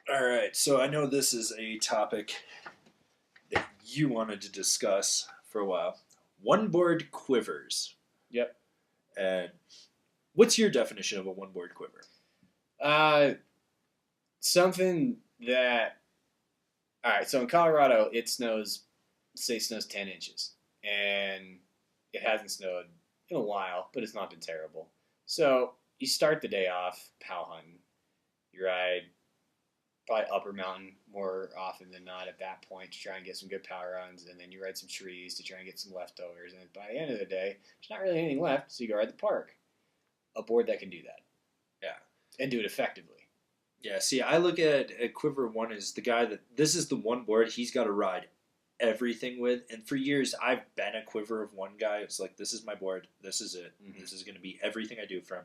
All right, so I know this is a topic that you wanted to discuss for a while. One board quivers. Yep. And what's your definition of a one board quiver? Uh, something that. All right. So in Colorado, it snows. Say snows 10 inches, and it hasn't snowed in a while, but it's not been terrible. So you start the day off pow hunting. You ride probably upper mountain more often than not at that point to try and get some good power runs, and then you ride some trees to try and get some leftovers. And by the end of the day, there's not really anything left, so you go ride the park. A board that can do that. Yeah. And do it effectively. Yeah, see, I look at Quiver One as the guy that this is the one board he's got to ride everything with. And for years, I've been a Quiver of One guy. It's like, this is my board. This is it. Mm-hmm. This is going to be everything I do, from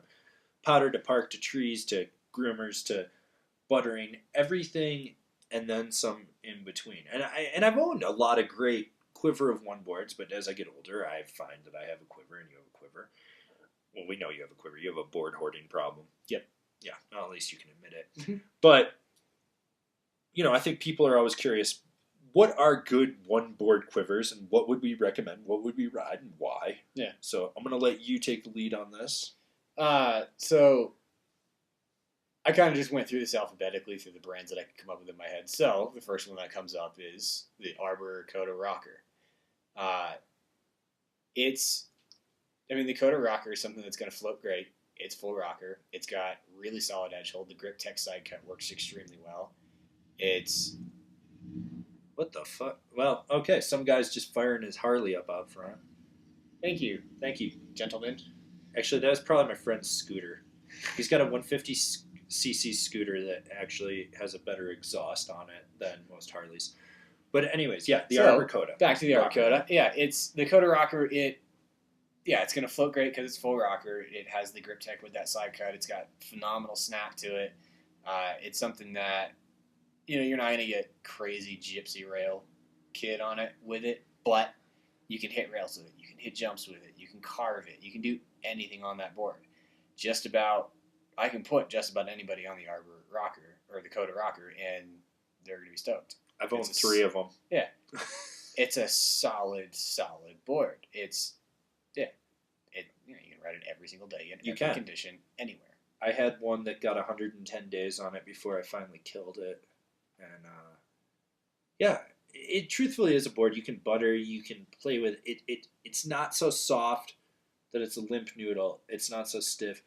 powder to park to trees to groomers to buttering, everything, and then some in between. And I've owned a lot of great Quiver of One boards, but as I get older, I find that I have a quiver and you have a quiver. Well, we know you have a quiver. You have a board hoarding problem. Yep. Yeah, well, at least you can admit it. But, I think people are always curious, what are good one board quivers and what would we recommend? What would we ride and why? Yeah. So I'm going to let you take the lead on this. So I kind of just went through this alphabetically through the brands that I could come up with in my head. So the first one that comes up is the Arbor Coda Rocker. The Coda Rocker is something that's going to float great. It's full rocker. It's got really solid edge hold. The Grip Tech side cut works extremely well. What the fuck? Well, okay, some guy's just firing his Harley up out front. Thank you, gentlemen. Actually, that was probably my friend's scooter. He's got a 150cc scooter that actually has a better exhaust on it than most Harleys. But anyways, yeah, the Arbor Coda. Back to the Arbor Coda. Yeah, it's the Coda Rocker. It's going to float great because it's full rocker. It has the Grip Tech with that side cut. It's got phenomenal snap to it. It's something that, you're not going to get crazy gypsy rail kid on it with it, but you can hit rails with it. You can hit jumps with it. You can carve it. You can do anything on that board. I can put just about anybody on the Arbor Rocker or the Coda Rocker, and they're going to be stoked. I've owned 3 of them. Yeah. It's a solid board. You can ride it every single day in every condition, anywhere. I had one that got 110 days on it before I finally killed it. And, it truthfully is a board you can butter, you can play with. It's not so soft that it's a limp noodle. It's not so stiff.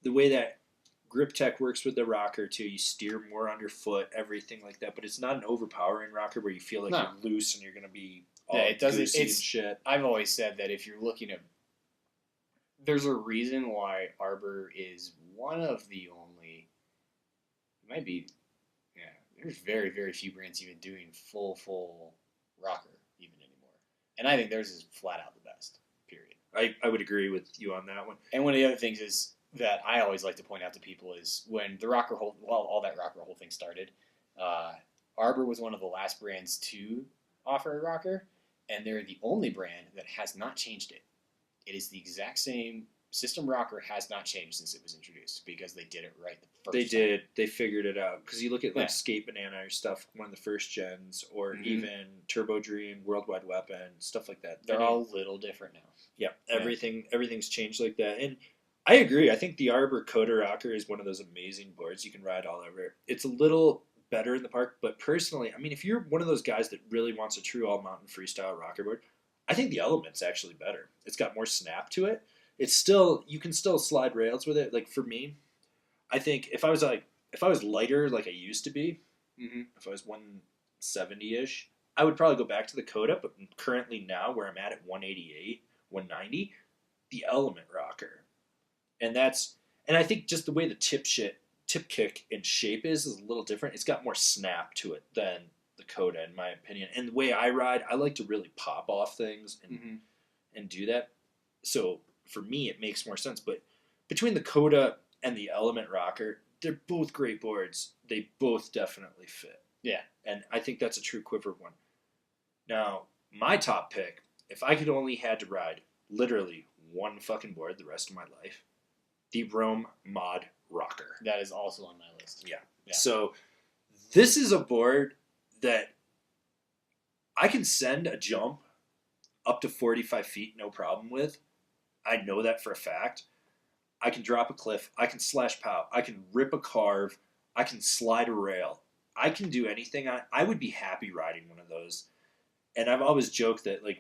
The way that Grip Tech works with the rocker, too, you steer more underfoot, everything like that. But it's not an overpowering rocker where you feel like you're loose and you're going to be all goosey and shit. I've always said that if you're looking at... There's a reason why Arbor is one of the only... It might be... Yeah, there's very, very few brands even doing full rocker even anymore. And I think theirs is flat out the best, period. I would agree with you on that one. And one of the other things is that I always like to point out to people is when the rocker hole... Well, all that rocker hole thing started, Arbor was one of the last brands to offer a rocker, and they're the only brand that has not changed it. It is the exact same system. Rocker has not changed since it was introduced because they did it right the first time. They did. They figured it out. Because you look at Skate Banana or stuff, one of the first gens, or even Turbo Dream, Worldwide Weapon, stuff like that. They're all a little different now. Yeah, everything's changed like that. And I agree. I think the Arbor Coda Rocker is one of those amazing boards you can ride all over. It's a little better in the park, but personally, if you're one of those guys that really wants a true all-mountain freestyle rocker board, I think the Element's actually better. It's got more snap to it. You can still slide rails with it. Like for me, I think if I was lighter like I used to be, if I was 170-ish, I would probably go back to the Coda. But currently now, where I'm at 188, 190, the Element rocker, and I think just the way the tip kick and shape is a little different. It's got more snap to it than the Coda, in my opinion. And the way I ride, I like to really pop off things and do that. So for me, it makes more sense. But between the Coda and the Element rocker, they're both great boards. They both definitely fit. Yeah. And I think that's a true Quiver one. Now, my top pick, if I could only had to ride literally one fucking board the rest of my life, the Rome Mod Rocker. That is also on my list. Yeah. So This is a board that I can send a jump up to 45 feet, no problem with. I know that for a fact. I can drop a cliff. I can slash pow. I can rip a carve. I can slide a rail. I can do anything. I would be happy riding one of those. And I've always joked that like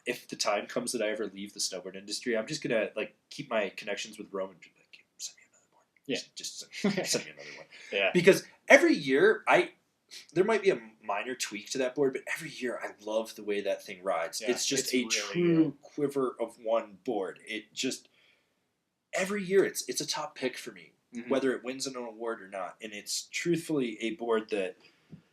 if the time comes that I ever leave the snowboard industry, I'm just gonna like keep my connections with Roman. Like, send me another board. Yeah, just send me another one. Yeah, because every year there might be a minor tweak to that board, but every year I love the way that thing rides. Yeah, it's just a really true quiver of one board. It just every year it's a top pick for me, whether it wins an award or not. And it's truthfully a board that,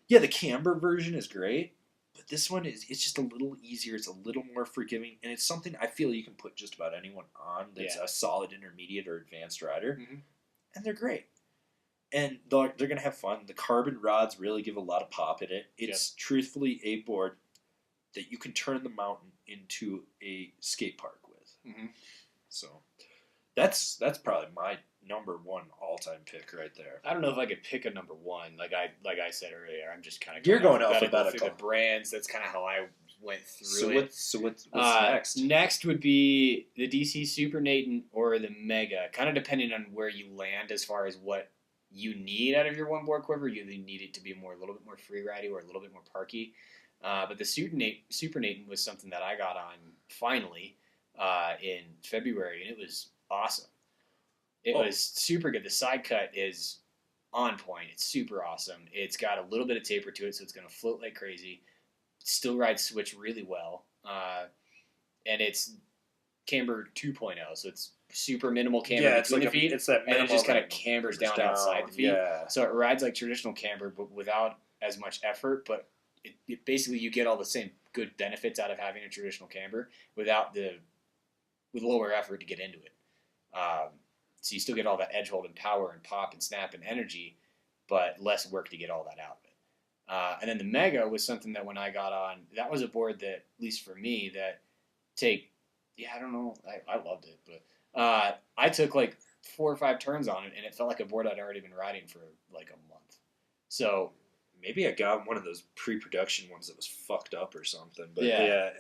yeah, the camber version is great, but this one it's just a little easier. It's a little more forgiving, and it's something I feel you can put just about anyone on that's a solid intermediate or advanced rider, and they're great. And they're going to have fun. The carbon rods really give a lot of pop in it. It's truthfully a board that you can turn the mountain into a skate park with. So that's probably my number one all-time pick right there. I don't know if I could pick a number one. Like I said earlier, I'm just kind of you're going alphabetical through the brands. That's kind of how I went through it. So what's next? Next would be the DC Supernatant or the Mega, kind of depending on where you land as far as what you need out of your one board quiver. You need it to be a little bit more free ridey or a little bit more parky. But the Supernatant was something that I got on finally in February, and it was awesome. It was super good. The side cut is on point. It's super awesome. It's got a little bit of taper to it, so it's going to float like crazy. Still rides switch really well. And it's camber 2.0, so it's super minimal camber between the feet. It's that and it just kind of cambers down outside the feet. Yeah. So it rides like traditional camber, but without as much effort. But it basically you get all the same good benefits out of having a traditional camber with lower effort to get into it. So you still get all that edge hold and power and pop and snap and energy, but less work to get all that out of it. And then the Mega was something that when I got on, that was a board that, at least for me, I don't know, I loved it, but I took like 4 or 5 turns on it, and it felt like a board I'd already been riding for like a month. So maybe I got one of those pre-production ones that was fucked up or something. But yeah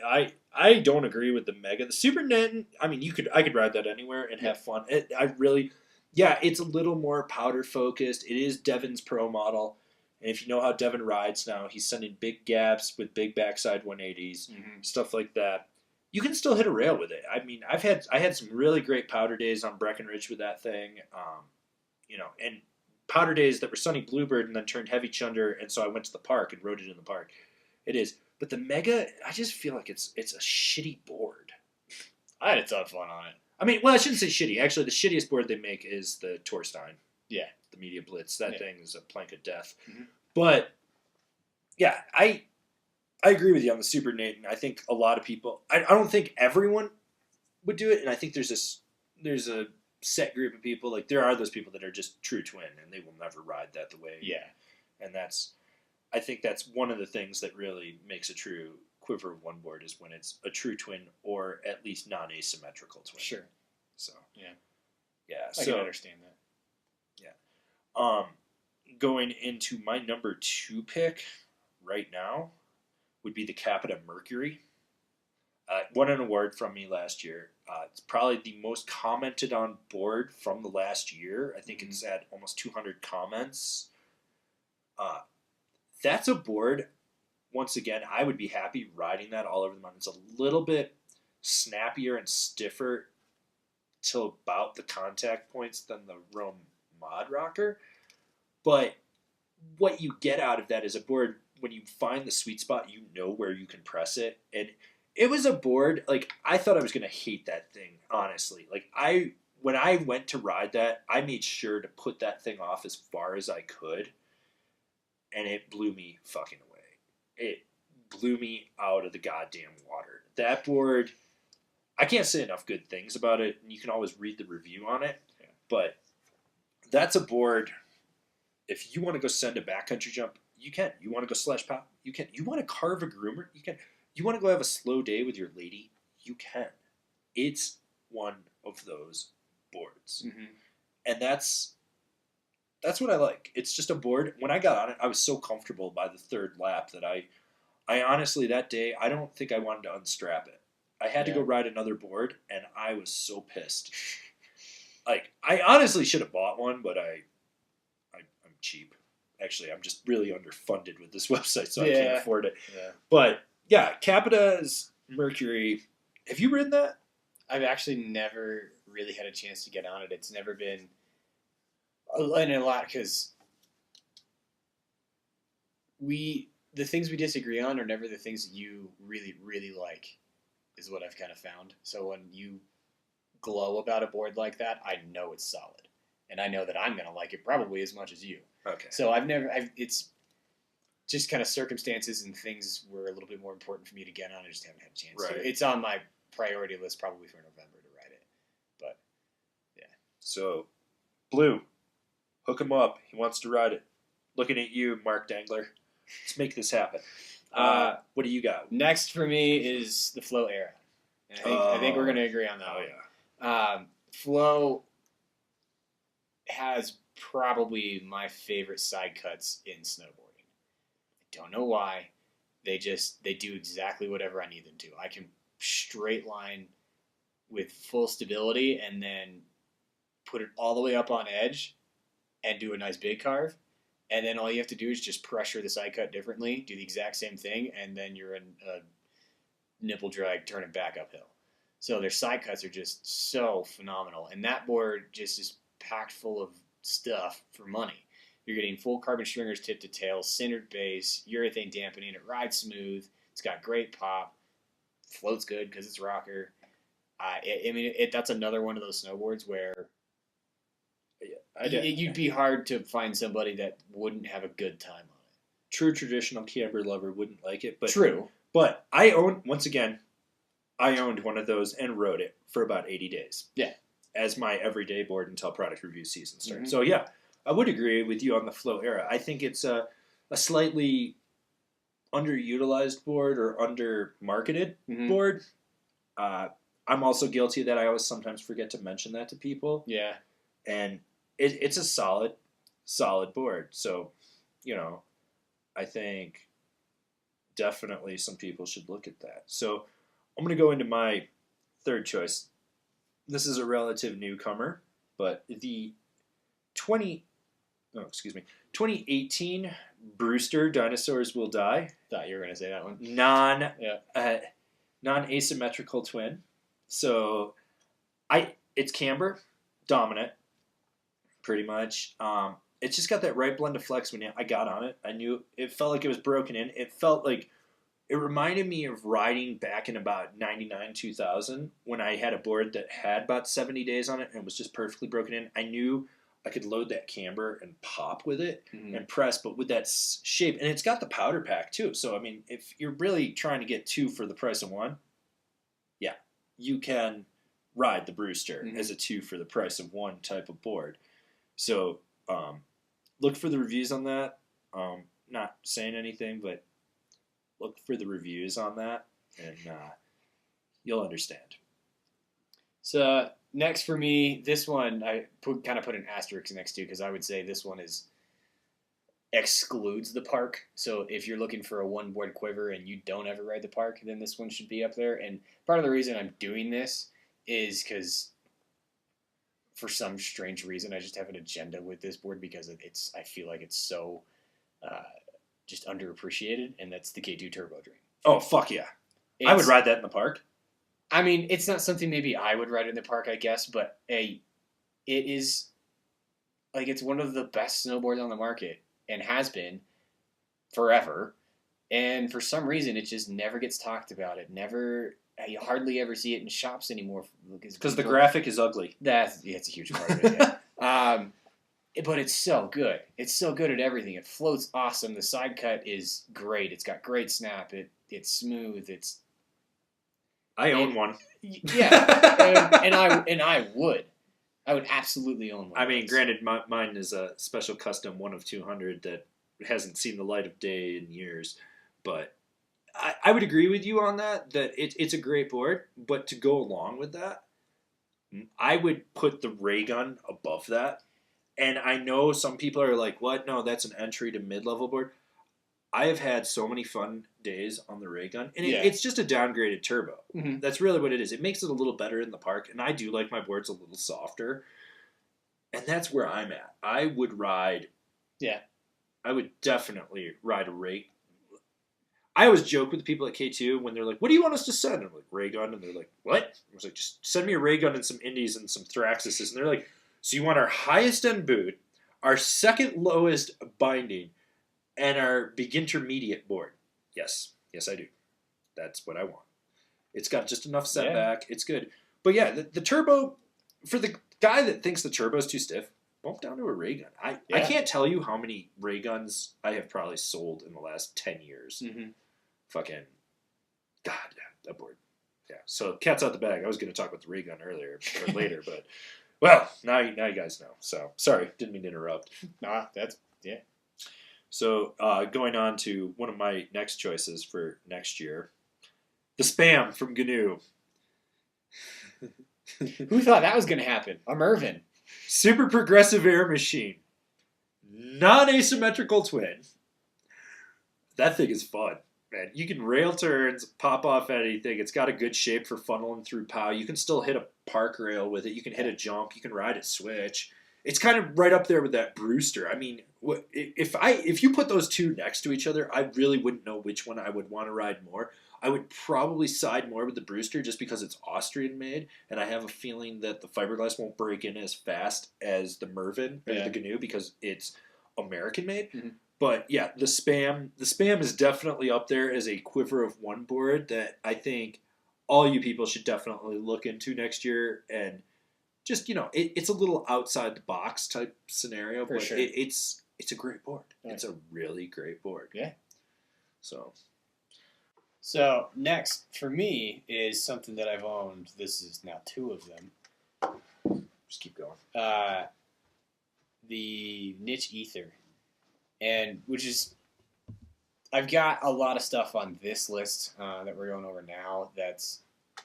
I don't agree with the Mega. The Supernatant, I mean, I could ride that anywhere and have fun. It's a little more powder focused. It is Devin's pro model. And if you know how Devin rides now, he's sending big gaps with big backside 180s, stuff like that. You can still hit a rail with it. I mean, I had some really great powder days on Breckenridge with that thing, and powder days that were sunny Bluebird and then turned heavy chunder, and so I went to the park and rode it in the park. It is, but the Mega, I just feel like it's a shitty board. I had a ton of fun on it. I mean, well, I shouldn't say shitty. Actually, the shittiest board they make is the Torstein. Yeah, the Media Blitz. That thing is a plank of death. But yeah, I agree with you on the Supernatant. I think a lot of people. I don't think everyone would do it, and I think there's a set group of people. Like there are those people that are just true twin, and they will never ride that the way. Yeah, and I think that's one of the things that really makes a true quiver of one board is when it's a true twin or at least non-asymmetrical twin. Sure. So yeah, I can understand that. Yeah. Going into my number 2 pick right now would be the Capita Mercury. Won an award from me last year. It's probably the most commented on board from the last year. I think it's at almost 200 comments. That's a board, once again, I would be happy riding that all over the mountain. It's a little bit snappier and stiffer till about the contact points than the Rome Mod Rocker. But what you get out of that is a board, when you find the sweet spot, you know where you can press it. And it was a board, like, I thought I was going to hate that thing, honestly. Like, when I went to ride that, I made sure to put that thing off as far as I could. And it blew me fucking away. It blew me out of the goddamn water. That board, I can't say enough good things about it, and you can always read the review on it. Yeah. But that's a board, if you want to go send a backcountry jump, you can. You want to go slash pop, you can. You want to carve a groomer, you can. You want to go have a slow day with your lady, you can. It's one of those boards. And that's That's what I like. It's just a board. When I got on it, I was so comfortable by the third lap that I honestly, that day, I don't think I wanted to unstrap it. I had to go ride another board, and I was so pissed. Like, I honestly should have bought one, but I'm cheap. Actually, I'm just really underfunded with this website, so I can't afford it. Yeah. But, yeah, Capita's Mercury. Have you ridden that? I've actually never really had a chance to get on it. It's never been... And a lot, because the things we disagree on are never the things that you really, really like, is what I've kind of found. So when you glow about a board like that, I know it's solid. And I know that I'm going to like it probably as much as you. Okay. So it's just kind of circumstances and things were a little bit more important for me to get on. I just haven't had a chance. Right. So it's on my priority list probably for November to ride it. But, yeah. So, Blue, hook him up. He wants to ride it. Looking at you, Mark Dangler. Let's make this happen. What do you got? Next for me is the Flow Era. And I think we're going to agree on that. Oh, yeah. Flow has probably my favorite side cuts in snowboarding. I don't know why. They do exactly whatever I need them to. I can straight line with full stability and then put it all the way up on edge and do a nice big carve. And then all you have to do is just pressure the side cut differently, do the exact same thing, and then you're in a nipple drag, turn it back uphill. So their side cuts are just so phenomenal. And that board just is packed full of stuff for money. You're getting full carbon stringers tip to tail, centered base, urethane dampening. It rides smooth. It's got great pop. Floats good because it's rocker. That's another one of those snowboards where you'd be hard to find somebody that wouldn't have a good time on it. True traditional camber lover wouldn't like it, but true. But I owned one of those and rode it for about 80 days. Yeah. As my everyday board until product review season started. Mm-hmm. So yeah, I would agree with you on the Flow Era. I think it's a slightly underutilized board or under-marketed board. I'm also guilty of that. I always sometimes forget to mention that to people. Yeah. And it's a solid board. So, I think definitely some people should look at that. So I'm going to go into my third choice. This is a relative newcomer, but the 2018 Brewster Dinosaurs Will Die. Thought you were going to say that one. Non-asymmetrical twin. So it's camber dominant, pretty much. It's just got that right blend of flex. When I got on it, I knew it felt like it was broken in. It felt like it reminded me of riding back in about 99, 2000 when I had a board that had about 70 days on it and was just perfectly broken in. I knew I could load that camber and pop with it and press, but with that shape. And it's got the powder pack too. So, I mean, if you're really trying to get two for the price of one, yeah, you can ride the Brewster as a two for the price of one type of board. So, look for the reviews on that. Not saying anything, but look for the reviews on that, and you'll understand. So next for me, this one I kind of put an asterisk next to because I would say this one excludes the park. So if you're looking for a one-board quiver and you don't ever ride the park, then this one should be up there. And part of the reason I'm doing this is because for some strange reason I just have an agenda with this board because I feel like it's so just underappreciated, and that's the K2 Turbo Dream. Oh, fuck yeah. I would ride that in the park. I mean, it's not something maybe I would ride in the park, I guess, but it is, like, it's one of the best snowboards on the market, and has been forever, and for some reason, it just never gets talked about. You hardly ever see it in shops anymore. Because the graphic is ugly. It's a huge part of it, yeah. But it's so good. It's so good at everything. It floats awesome. The side cut is great. It's got great snap. It's smooth. I own one. Yeah, and I would absolutely own one. I mean, granted, mine is a special custom 1 of 200 that hasn't seen the light of day in years, but I would agree with you on that it's a great board. But to go along with that, I would put the Raygun above that. And I know some people are like, what? No, that's an entry to mid-level board. I have had so many fun days on the Raygun, and it's just a downgraded turbo. Mm-hmm. That's really what it is. It makes it a little better in the park, and I do like my boards a little softer, and that's where I'm at. I would ride. Yeah. I would definitely ride a Ray. I always joke with the people at K2 when they're like, what do you want us to send? And I'm like, Raygun, and they're like, what? I was like, just send me a Raygun and some Indies and some Thraxuses, and they're like, so you want our highest end boot, our second lowest binding, and our intermediate board. Yes, I do. That's what I want. It's got just enough setback. Yeah. It's good. But yeah, the turbo, for the guy that thinks the turbo is too stiff, bump down to a Raygun. I can't tell you how many Rayguns I have probably sold in the last 10 years. Mm-hmm. Fucking, God, that board. Yeah, so cat's out the bag. I was going to talk about the Raygun earlier or later, but, well, now you guys know. So, sorry, didn't mean to interrupt. Nah, that's, yeah. So, going on to one of my next choices for next year, the Spam from GNU. Who thought that was going to happen? A Mervin. Super progressive air machine. Non-asymmetrical twin. That thing is fun, man. You can rail turns, pop off anything. It's got a good shape for funneling through POW. You can still hit a park rail with it. You can hit a jump. You can ride a switch. It's kind of right up there with that Brewster. I mean, if you put those two next to each other, I really wouldn't know which one I would want to ride more. I would probably side more with the Brewster just because it's Austrian made, and I have a feeling that the fiberglass won't break in as fast as the Mervin or the GNU because it's American made. Mm-hmm. But yeah, the Spam is definitely up there as a quiver of one board that I think all you people should definitely look into next year. And just, it's a little outside the box type scenario, but sure. It's a great board. Right. It's a really great board. Yeah. So next for me is something that I've owned. This is now 2 of them. Just keep going. The Niche Ether, and which is, I've got a lot of stuff on this list that we're going over now that's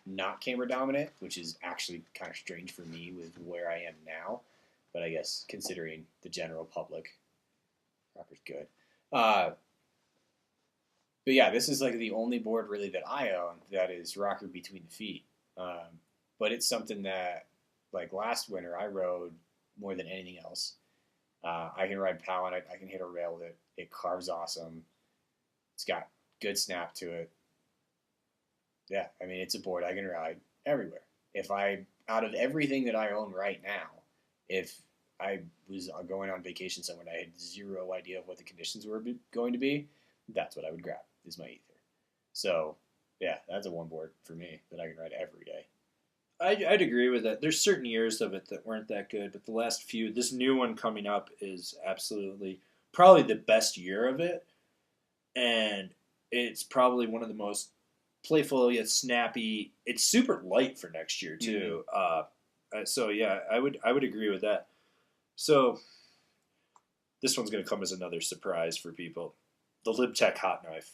not camber dominant, which is actually kind of strange for me with where I am now. But I guess considering the general public, Rocker's good. But yeah, this is like the only board really that I own that is rocker between the feet. But it's something that, like last winter, I rode more than anything else. I can ride POW on it. I can hit a rail with it. It carves awesome. It's got good snap to it. Yeah, I mean, it's a board I can ride everywhere. Out of everything that I own right now, if I was going on vacation somewhere and I had zero idea of what the conditions were going to be, that's what I would grab, is my Ether. So, yeah, that's a one board for me that I can ride every day. I'd agree with that. There's certain years of it that weren't that good, but the last few, this new one coming up is absolutely probably the best year of it. And it's probably one of the most playful yet snappy. It's super light for next year too. Mm-hmm. So yeah, I would agree with that. So this one's going to come as another surprise for people. The Lib Tech Hot Knife.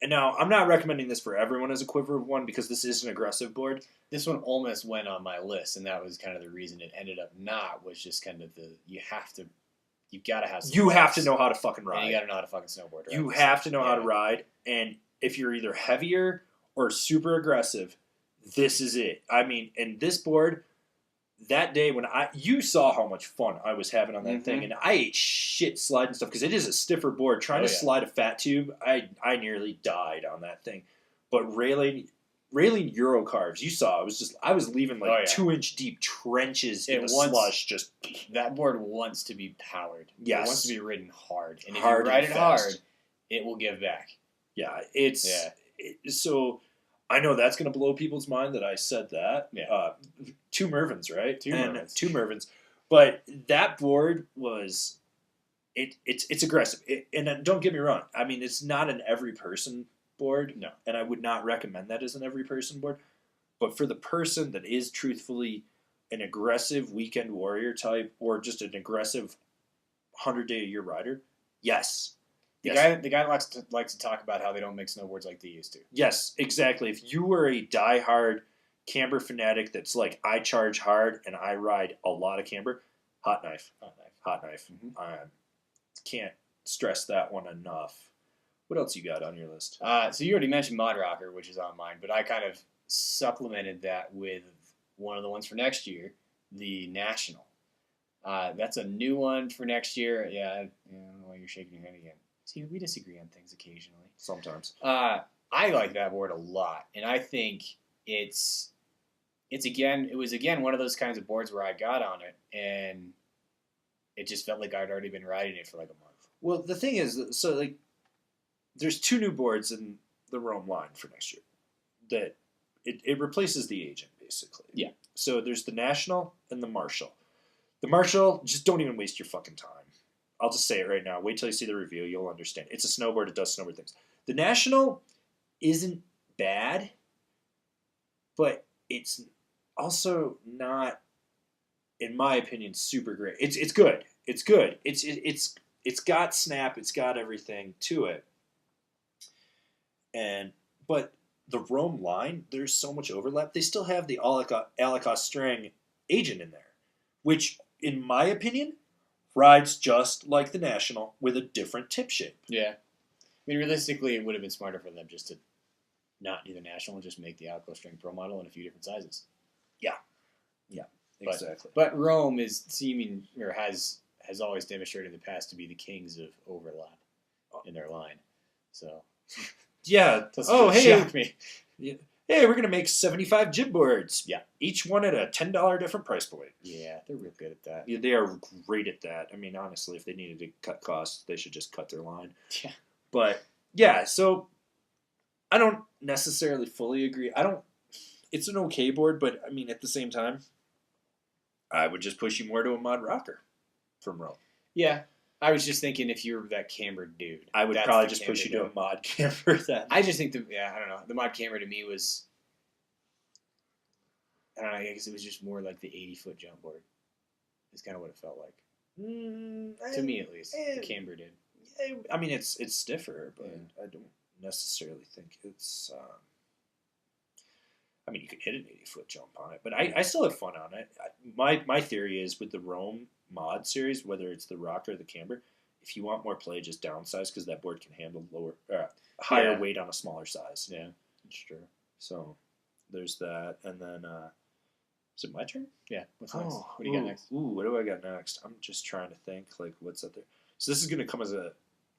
And now I'm not recommending this for everyone as a quiver of one because this is an aggressive board. This one almost went on my list, and that was kind of the reason it ended up not. Was just kind of you've got to have. You have to know how to fucking ride. And you got to know how to fucking snowboard. Right? You have to know how to ride, and if you're either heavier or super aggressive, this is it. I mean, and this board, that day when you saw how much fun I was having on that mm-hmm. thing, and I ate shit sliding stuff because it is a stiffer board. Trying to slide a fat tube, I nearly died on that thing. But railing Euro carves, you saw I was leaving 2-inch deep trenches in the slush. Just that board wants to be powered. Yes, it wants to be ridden hard, and if hard you ride it hard, it will give back. Yeah, so I know that's going to blow people's mind that I said that. Yeah. 2 Mervins, right? 2 Mervins. 2 Mervins. But that board was, it's aggressive. And don't get me wrong. I mean, it's not an every person board. No. And I would not recommend that as an every person board. But for the person that is truthfully an aggressive weekend warrior type or just an aggressive 100-day-a-year rider, yes. The guy likes to talk about how they don't make snowboards like they used to. Yes, exactly. If you were a diehard camber fanatic that's like, I charge hard and I ride a lot of camber, Hot Knife. Hot Knife. Hot Knife. Can't stress that one enough. What else you got on your list? So you already mentioned Mod Rocker, which is on mine, but I kind of supplemented that with one of the ones for next year, the National. That's a new one for next year. Yeah, I don't know why you're shaking your head again. See, we disagree on things occasionally. Sometimes. I like that board a lot, and I think it was again one of those kinds of boards where I got on it, and it just felt like I'd already been riding it for like a month. Well, the thing is, so like, there's 2 new boards in the Rome line for next year that it replaces the Agent, basically. Yeah. So there's the National and the Marshall. The Marshall, just don't even waste your fucking time. I'll just say it right now. Wait till you see the review. You'll understand. It's a snowboard. It does snowboard things. The National isn't bad, but it's also not, in my opinion, super great. It's good. It's good. It's got snap. It's got everything to it. But the Rome line, there's so much overlap. They still have the Alicos string Agent in there, which, in my opinion, rides just like the National with a different tip shape. Yeah. I mean, realistically, it would have been smarter for them just to not do the National and just make the Alicos string Pro model in a few different sizes. Yeah. Exactly. But Rome is seeming, or has always demonstrated in the past to be the kings of overlap in their line. So... Yeah. Shock me. Yeah. Hey, we're gonna make 75 jib boards. Yeah. Each one at a $10 different price point. Yeah, they're real good at that. Yeah, they are great at that. I mean, honestly, if they needed to cut costs, they should just cut their line. Yeah. But yeah, so I don't necessarily fully agree. It's an okay board, but I mean, at the same time, I would just push you more to a Mod Rocker from Rome. Yeah. I was just thinking if you were that camber dude. I would probably just push you to a Mod camber then. I just think I don't know. The Mod camber to me was, I don't know, I guess it was just more like the 80-foot jump board. Is kind of what it felt like. To me, at least. The camber did. I mean, it's stiffer, but I don't necessarily think it's... I mean, you could hit an 80-foot jump on it, but I still have fun on it. My theory is with the Rome mod series, whether it's the rocker or the camber, if you want more play, just downsize because that board can handle higher weight on a smaller size. Yeah, that's true. So there's that, and then is it my turn? Yeah. What's next? What do you got next? What do I got next? I'm just trying to think like what's up there. So this is going to come as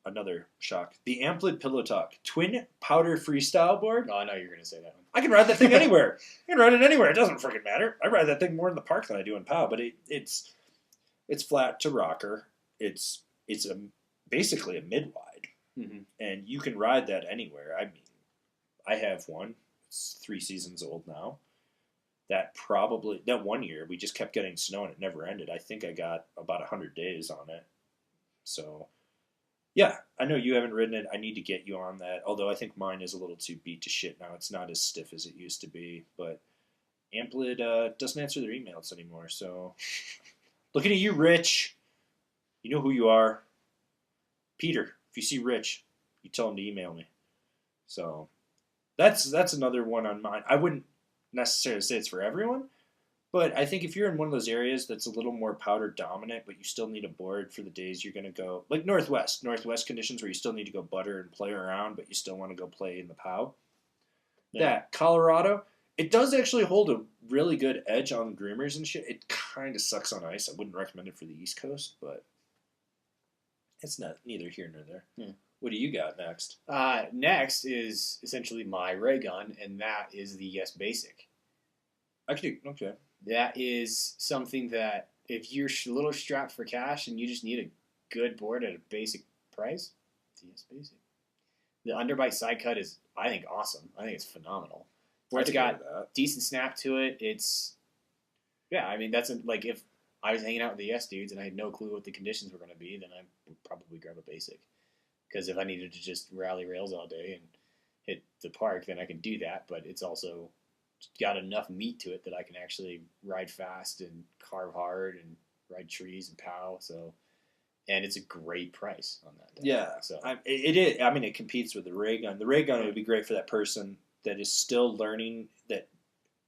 another shock. The Amplitude Pillow Talk Twin Powder Freestyle board. Oh, I know you're going to say that one. I can ride that thing anywhere. I can ride it anywhere. It doesn't freaking matter. I ride that thing more in the park than I do in POW, but it's flat to rocker. It's basically a mid-wide, and you can ride that anywhere. I mean, I have one. It's 3 seasons old now. That 1 year we just kept getting snow and it never ended. I think I got about 100 days on it. So, yeah, I know you haven't ridden it. I need to get you on that. Although I think mine is a little too beat to shit now. It's not as stiff as it used to be. But Amplitude doesn't answer their emails anymore. So, looking at you, Rich. You know who you are. Peter, if you see Rich, you tell him to email me. So, that's another one on mine. I wouldn't necessarily say it's for everyone. But I think if you're in one of those areas that's a little more powder dominant, but you still need a board for the days you're going to go, like Northwest conditions where you still need to go butter and play around, but you still want to go play in the POW. Yeah. That Colorado, it does actually hold a really good edge on groomers and shit. It kind of sucks on ice. I wouldn't recommend it for the East Coast, but it's not neither here nor there. Yeah. What do you got next? Next is essentially my Raygun, and that is the Yes Basic. Actually, okay. That is something that if you're a little strapped for cash and you just need a good board at a basic price, it's Yes Basic. The underbite side cut is, I think, awesome. I think it's phenomenal. It's got decent snap to it. It's, yeah, I mean, like if I was hanging out with the Yes dudes and I had no clue what the conditions were going to be, then I would probably grab a basic. Because if I needed to just rally rails all day and hit the park, then I can do that. But it's also got enough meat to it that I can actually ride fast and carve hard and ride trees and POW. So, and it's a great price on that. Yeah, so it is. I mean, it competes with the Raygun. The Raygun would be great for that person that is still learning that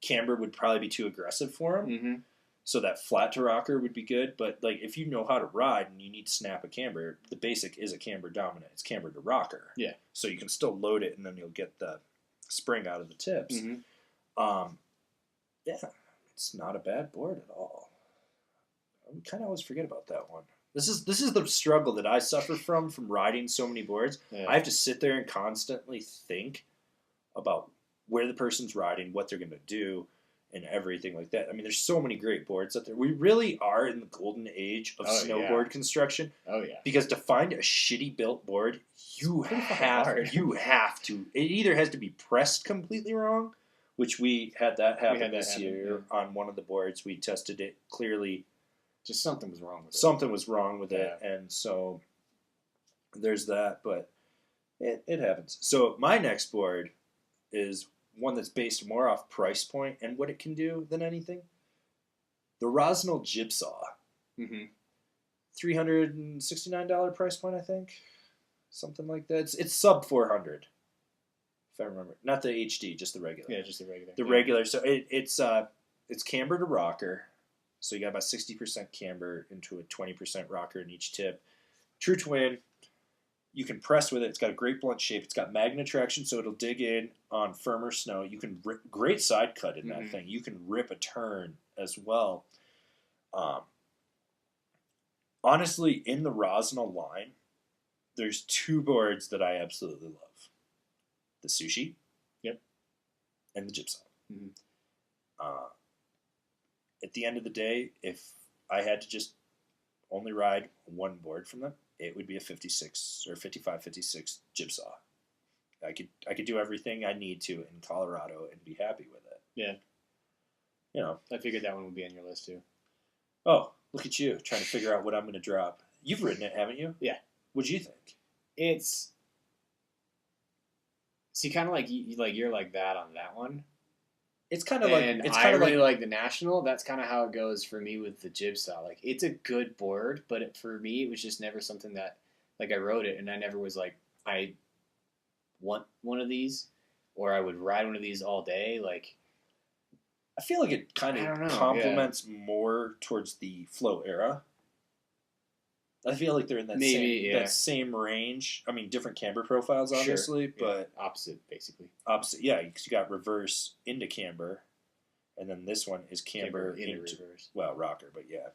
camber would probably be too aggressive for him. So that flat to rocker would be good, but like if you know how to ride and you need to snap a camber, the basic is a camber dominant. It's camber to rocker. Yeah. So you can still load it and then you'll get the spring out of the tips. Yeah, it's not a bad board at all. I kind of always forget about that one. This is the struggle that I suffer from riding so many boards. Yeah. I have to sit there and constantly think about where the person's riding, what they're going to do, and everything like that. I mean, there's so many great boards out there. We really are in the golden age of snowboard construction. Oh yeah. Because to find a shitty built board, you have to. It either has to be pressed completely wrong, which we had that happen this year on one of the boards. We tested it clearly. Just something was wrong with it. Something was wrong with it, and so there's that. But it happens. So my next board is one that's based more off price point and what it can do than anything. The Rossignol Jibsaw. $369 price point, I think. Something like that. It's sub 400, if I remember. Not the HD, just the regular. Yeah, just the regular. The regular. So it's camber to rocker. So you got about 60% camber into a 20% rocker in each tip. True twin. You can press with it. It's got a great blunt shape. It's got magnet traction, so it'll dig in on firmer snow. You can rip, great side cut in that thing. You can rip a turn as well. Honestly, in the Rossignol line, there's two boards that I absolutely love: the Sushi, and the Jibsaw. At the end of the day, if I had to just only ride one board from them, it would be a 56 or 55, 56 Jibsaw. I could do everything I need to in Colorado and be happy with it. Yeah. You know. I figured that one would be on your list too. Oh, look at you, trying to figure out what I'm going to drop. You've ridden it, haven't you? Yeah. What'd you think? It's... See, kind of like you're like that on that one. It's kind of like... It's I really like the National. That's kind of how it goes for me with the Jibsaw. Like, it's a good board, but for me, it was just never something that... Like, I rode it, and I never was like, I want one of these, or I would ride one of these all day. Like... I feel like it kind of complements more towards the Flow era. I feel like they're in that that same range. I mean, different camber profiles, obviously, but opposite, basically. Opposite, yeah. Because you got reverse into camber, and then this one is camber into reverse. Well, rocker, but yeah,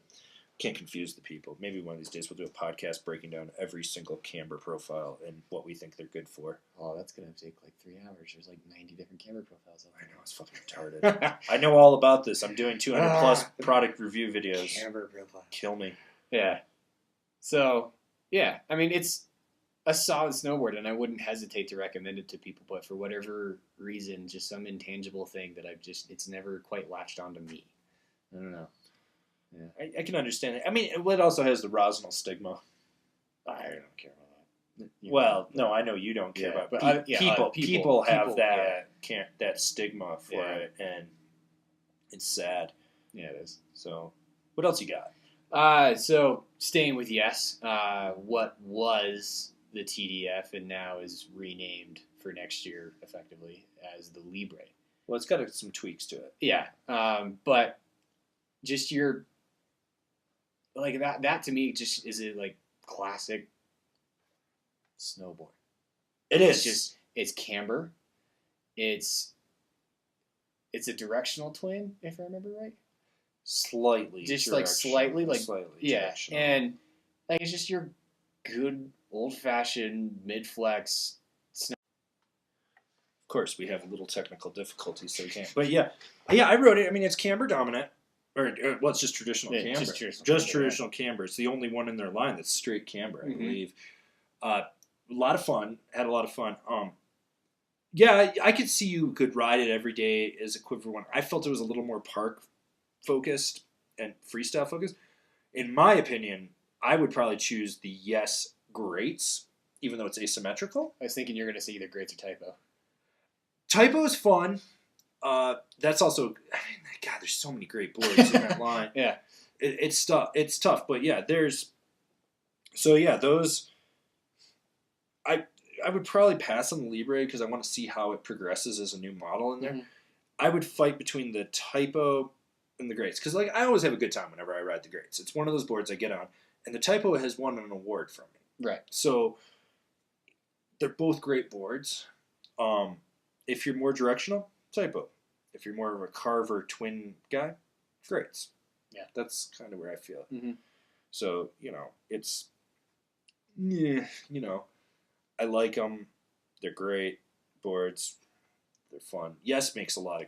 can't confuse the people. Maybe one of these days we'll do a podcast breaking down every single camber profile and what we think they're good for. Oh, that's gonna take like 3 hours. There's like 90 different camber profiles. I know, it's fucking retarded. I know all about this. I'm doing 200 plus product review videos. Camber profile. Kill me. Yeah. So, yeah, I mean, it's a solid snowboard, and I wouldn't hesitate to recommend it to people, but for whatever reason, just some intangible thing that it's never quite latched onto me. I don't know. Yeah. I can understand it. I mean, it also has the Rossignol stigma. I don't care about that. Well, no, I know you don't care about it. But people have that stigma for it, and it's sad. Yeah, it is. So, what else you got? So staying with Yes, what was the TDF and now is renamed for next year effectively as the Libre. Well, it's got some tweaks to it. Yeah, but just your like that to me just is a like classic snowboard. It is. It's camber. It's a directional twin, if I remember right. Slightly, just like slightly, yeah, directional. And like it's just your good old fashioned mid flex. Of course, we have a little technical difficulties, so we can't. But yeah, I wrote it. I mean, it's camber dominant, or well, it's just traditional camber. Just traditional camber. It's the only one in their line that's straight camber, I believe. A lot of fun. Had a lot of fun. Yeah, I could see you could ride it every day as a quiver one. I felt it was a little more park focused and freestyle focused. In my opinion, I would probably choose the Yes Greats, even though it's asymmetrical. I was thinking you're going to say either Greats or Typo. Typo is fun. That's also, I mean, God, there's so many great boards in that line. Yeah. It's tough. It's tough, but yeah, those, I would probably pass on the Libre because I want to see how it progresses as a new model in there. I would fight between the Typo and the Greats. Because, like, I always have a good time whenever I ride the Greats. It's one of those boards I get on. And the Typo has won an award from me. Right. So, they're both great boards. If you're more directional, Typo. If you're more of a carver twin guy, Greats. Yeah. That's kind of where I feel. Mm-hmm. So, it's... Yeah, I like them. They're great boards. They're fun. Yes makes a lot of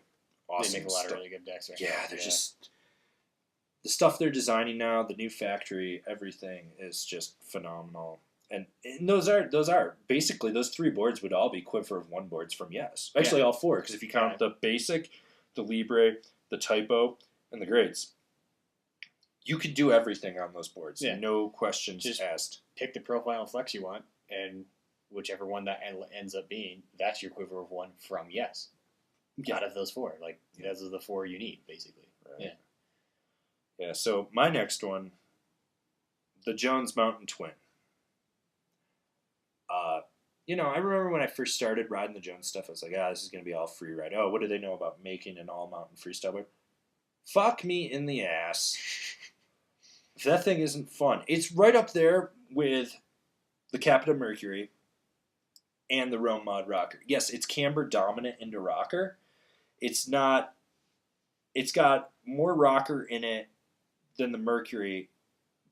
awesome They make a lot stuff. of really good decks right now. Yeah, they're just... The stuff they're designing now, the new factory, everything is just phenomenal. And those are basically, those 3 boards would all be Quiver of 1 boards from Yes. Actually, all 4, because if you count the Basic, the Libre, the Typo, and the Greats, you could do everything on those boards. Yeah. No questions Just asked. Pick the profile and flex you want, and whichever one that ends up being, that's your Quiver of 1 from Yes. Yeah. Out of those 4. Like, those are the 4 you need, basically. Right. Yeah. Yeah, so my next one, the Jones Mountain Twin. I remember when I first started riding the Jones stuff, I was like, this is going to be all free ride. Oh, what do they know about making an all-mountain freestyle board? Fuck me in the ass. If that thing isn't fun. It's right up there with the Capita Mercury and the Rome Mod Rocker. Yes, it's camber dominant into rocker. It's got more rocker in it than the Mercury,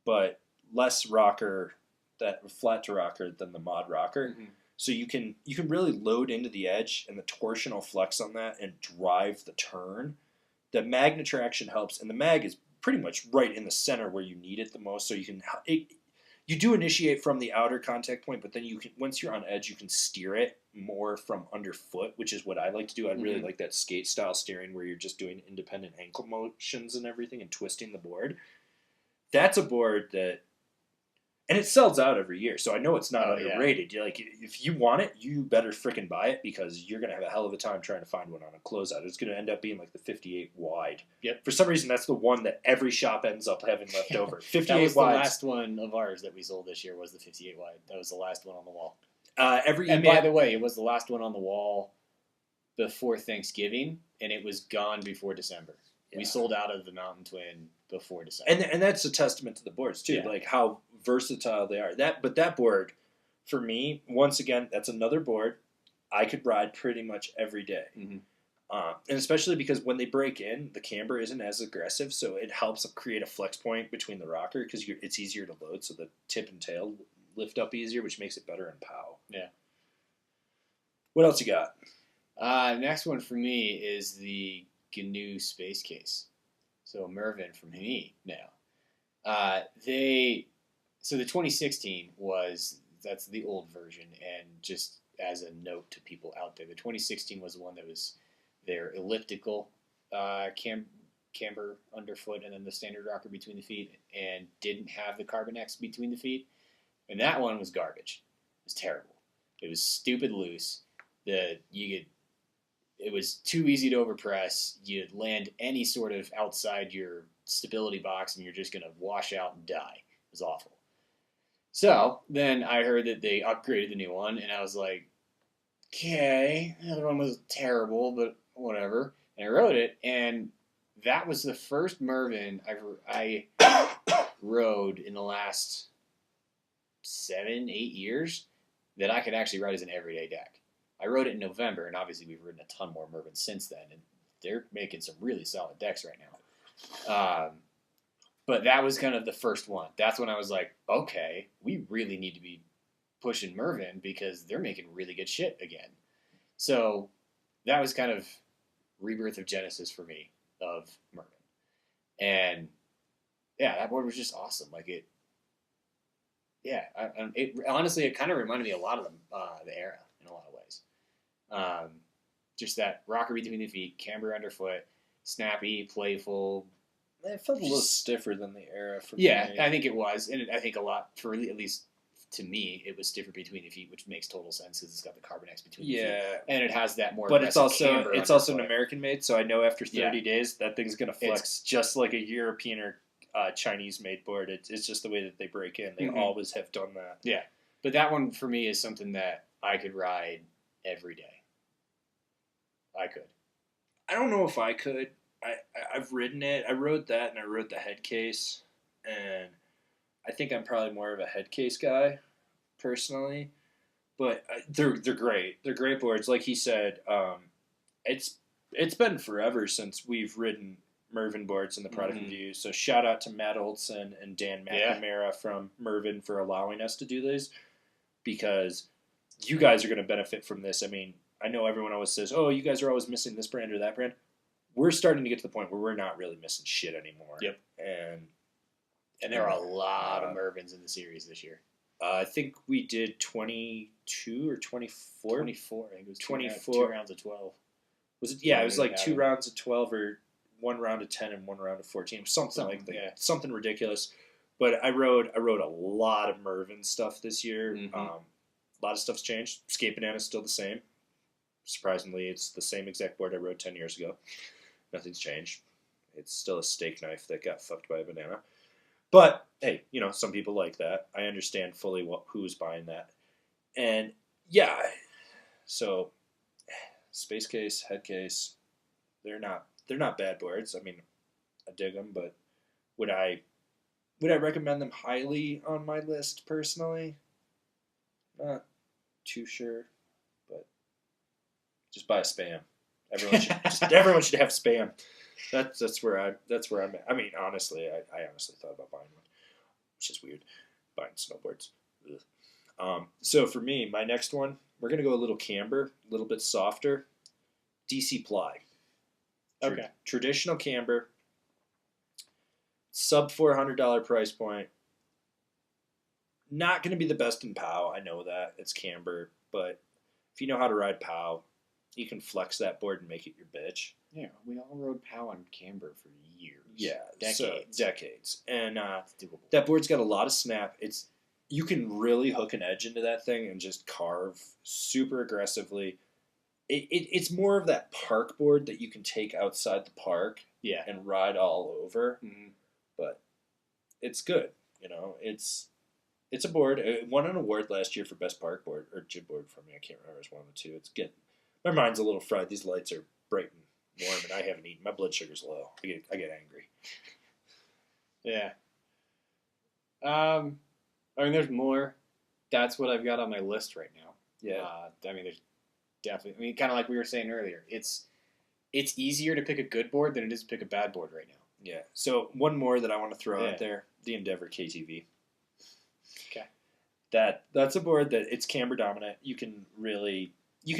but less rocker, that flat to rocker than the Mod Rocker. Mm-hmm. So you can really load into the edge, and the torsional flex on that and drive the turn. The magnet traction helps, and the mag is pretty much right in the center where you need it the most. So you do initiate from the outer contact point, but then you can, once you're on edge, you can steer it more from underfoot, which is what I like to do. I really like that skate style steering where you're just doing independent ankle motions and everything and twisting the board. That's a board that, and it sells out every year, so I know it's not underrated. Yeah. Like, if you want it, you better frickin' buy it, because you're going to have a hell of a time trying to find one on a closeout. It's going to end up being like the 58 wide. Yep. For some reason, that's the one that every shop ends up having left over. 58 that was wide. the last one of ours that we sold this year, was the 58 wide. That was the last one on the wall. By the way, it was the last one on the wall before Thanksgiving, and it was gone before December. Yeah. We sold out of the Mountain Twin before December. And that's a testament to the boards, too, like how versatile they are. But that board, for me, once again, that's another board I could ride pretty much every day. Mm-hmm. And especially because when they break in, the camber isn't as aggressive, so it helps create a flex point between the rocker, because it's easier to load, so the tip and tail lift up easier, which makes it better in POW. Yeah. What else you got? Next one for me is the GNU Space Case. So Mervin from me now. So the 2016 that's the old version, and just as a note to people out there, the 2016 was the one that was their elliptical camber underfoot and then the standard rocker between the feet, and didn't have the Carbon X between the feet. And that one was garbage. It was terrible. It was stupid loose. It was too easy to overpress. You'd land any sort of outside your stability box, and you're just going to wash out and die. It was awful. So then I heard that they upgraded the new one, and I was like, okay, the other one was terrible, but whatever. And I rode it, and that was the first Mervin I rode in the last 7-8 years that I could actually ride as an everyday deck. I rode it in November, and obviously we've ridden a ton more Mervin since then, and they're making some really solid decks right now. But that was kind of the first one. That's when I was like, okay, we really need to be pushing Mervin, because they're making really good shit again. So that was kind of rebirth of Genesis for me of Mervin. And yeah, that board was just awesome. Like it honestly, it kind of reminded me a lot of the era in a lot of ways. Just that rocker between the feet, camber underfoot, snappy, playful. It felt a little stiffer than the era for me. I think it was. And I think a lot, for at least to me, it was stiffer between the feet, which makes total sense because it's got the Carbon X between the feet. And it has that more. But it's also an American made, so I know after 30 days that thing's gonna flex just like a European or Chinese made board. It's just the way that they break in. They always have done that. Yeah, but that one for me is something that I could ride every day. I could. I don't know if I could. I've ridden it. I rode that, and I rode the head case, and I think I'm probably more of a head case guy, personally. But they're great. They're great boards. Like he said, it's been forever since we've ridden Mervin boards in the product review. So shout out to Matt Olson and Dan McNamara from Mervin for allowing us to do this, because you guys are going to benefit from this. I mean, I know everyone always says, "Oh, you guys are always missing this brand or that brand." We're starting to get to the point where we're not really missing shit anymore. Yep. And there are a lot of Mervins in the series this year. I think we did 22 or 24. 24. I think it was 24. Two rounds of 12. Was it? Yeah, it was like 2 rounds of 12 or 1 round of 10 and 1 round of 14. Something like that. Yeah. Something ridiculous. But I rode a lot of Mervin stuff this year. A lot of stuff's changed. Skate Banana's still the same. Surprisingly, it's the same exact board I rode 10 years ago. Nothing's changed. It's still a steak knife that got fucked by a banana. But, hey, some people like that. I understand fully who's buying that. And, yeah, so space case, head case, they're not bad boards. I mean, I dig them, but would I recommend them highly on my list personally? Not too sure, but just buy a Spam. Everyone should have Spam. That's where I'm at. I mean, honestly, I honestly thought about buying one, which is weird, buying snowboards. So for me, my next one, we're gonna go a little camber, a little bit softer, DC ply. Okay. Traditional camber, sub $400 price point. Not going to be the best in POW. I know that. It's camber. But if you know how to ride POW, you can flex that board and make it your bitch. Yeah, we all rode POW on camber for years. Yeah. Decades. Decades. And that board's got a lot of snap. You can really hook an edge into that thing and just carve super aggressively. It's more of that park board that you can take outside the park and ride all over. Mm-hmm. But it's good. It's a board. It won an award last year for best park board or jib board for me. I can't remember. It's one of the two. It's good. My mind's a little fried. These lights are bright and warm, and I haven't eaten. My blood sugar's low. I get angry. Yeah. I mean, there's more. That's what I've got on my list right now. Yeah. I mean, there's definitely. I mean, kind of like we were saying earlier. It's easier to pick a good board than it is to pick a bad board right now. Yeah. So one more that I want to throw out there: the Endeavor KTV. Okay. That's a board that it's camber dominant. You can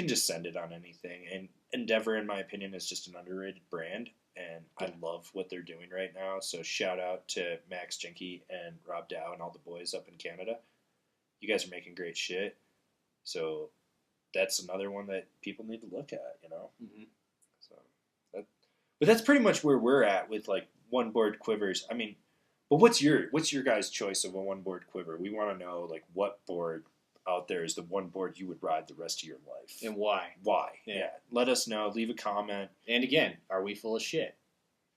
just send it on anything. And Endeavor, in my opinion, is just an underrated brand, and I love what they're doing right now. So shout out to Max Jinke and Rob Dow and all the boys up in Canada. You guys are making great shit. So that's another one that people need to look at, Mm-hmm. So but that's pretty much where we're at with like one board quivers. I mean, but what's your guys' choice of a one board quiver? We want to know like what board out there is the one board you would ride the rest of your life, and why? Why? Yeah. Let us know. Leave a comment. And again, are we full of shit?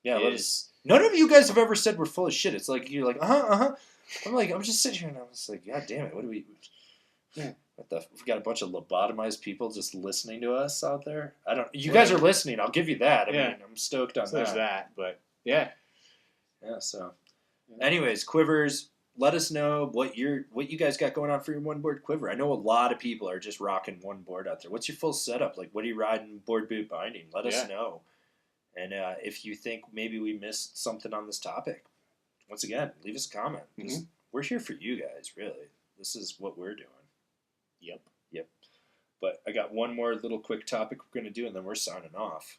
Yeah. None of you guys have ever said we're full of shit. It's like you're like I'm just sitting here and I'm just like, God damn it, what do we? We've got a bunch of lobotomized people just listening to us out there. You guys are listening. I'll give you that. I mean, I'm stoked on that. There's that, but yeah. So, anyways, quivers. Let us know what you guys got going on for your one board quiver. I know a lot of people are just rocking one board out there. What's your full setup? Like, what are you riding board boot binding? Let us know. And if you think maybe we missed something on this topic, once again, leave us a comment. Mm-hmm. We're here for you guys, really. This is what we're doing. Yep. But I got one more little quick topic we're going to do, and then we're signing off.